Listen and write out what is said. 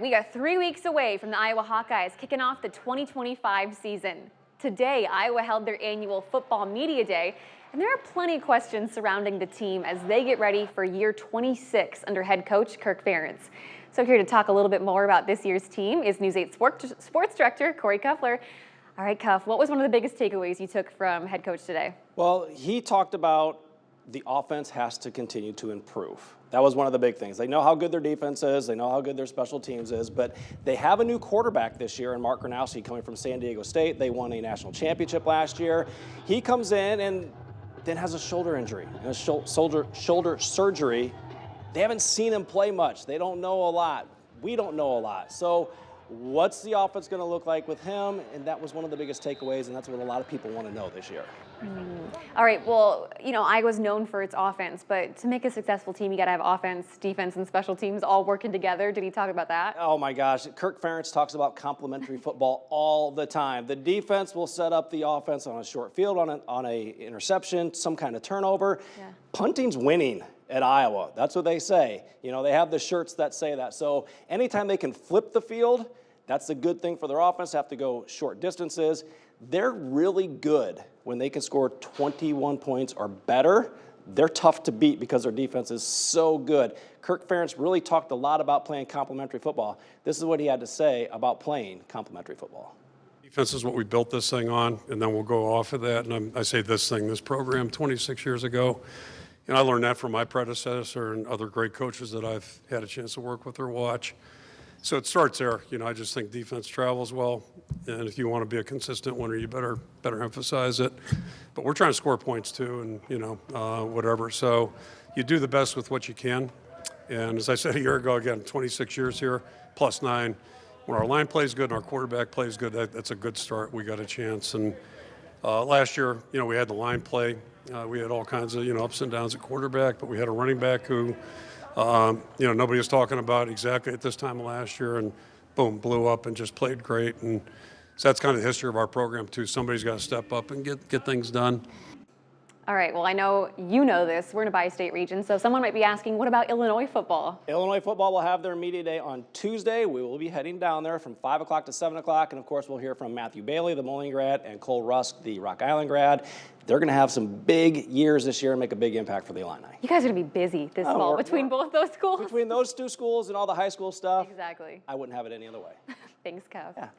We are 3 weeks away from the Iowa Hawkeyes kicking off the 2025 season. Today, Iowa held their annual football media day, and there are plenty of questions surrounding the team as they get ready for year 26 under head coach Kirk Ferentz. So here to talk a little bit more about this year's team is News 8 sports director Kory Kuffler. All right, Cuff, what was one of the biggest takeaways you took from head coach today? Well, he talked about the offense has to continue to improve. That was one of the big things. They know how good their defense is. They know how good their special teams is. But they have a new quarterback this year in Mark Gronowski coming from San Diego State. They won a national championship last year. He comes in and then has a shoulder injury and a shoulder surgery. They haven't seen him play much. They don't know a lot. We don't know a lot. So what's the offense going to look like with him? And that was one of the biggest takeaways, and that's what a lot of people want to know this year. All right, well, Iowa's known for its offense, but to make a successful team, you got to have offense, defense, and special teams all working together. Did he talk about that? Oh my gosh, Kirk Ferentz talks about complementary football all the time. The defense will set up the offense on a short field, on a interception, some kind of turnover. Yeah. Punting's winning at Iowa. That's what they say. They have the shirts that say that. So anytime they can flip the field, that's a good thing for their offense. Have to go short distances. They're really good when they can score 21 points or better. They're tough to beat because their defense is so good. Kirk Ferentz really talked a lot about playing complementary football. This is what he had to say about playing complementary football. Defense is what we built this thing on, and then we'll go off of that. And I say this program 26 years ago. And I learned that from my predecessor and other great coaches that I've had a chance to work with or watch. So it starts there. I just think defense travels well, and if you want to be a consistent winner, you better emphasize it. But we're trying to score points too, and whatever. So you do the best with what you can. And as I said a year ago, again, 26 years here, +9. When our line plays good and our quarterback plays good, that's a good start. We got a chance. And last year, we had the line play. We had all kinds of ups and downs at quarterback, but we had a running back who. Nobody was talking about exactly at this time of last year, and boom, blew up and just played great. And so that's kind of the history of our program too. Somebody's got to step up and get things done. All right, well, I know you know this. We're in a bi-state region, so someone might be asking, what about Illinois football? Illinois football will have their media day on Tuesday. We will be heading down there from 5 o'clock to 7 o'clock, and of course we'll hear from Matthew Bailey, the Moline grad, and Cole Rusk, the Rock Island grad. They're going to have some big years this year and make a big impact for the Illini. You guys are going to be busy this fall between both those schools. Between those two schools and all the high school stuff. Exactly. I wouldn't have it any other way. Thanks, Kev. Yeah.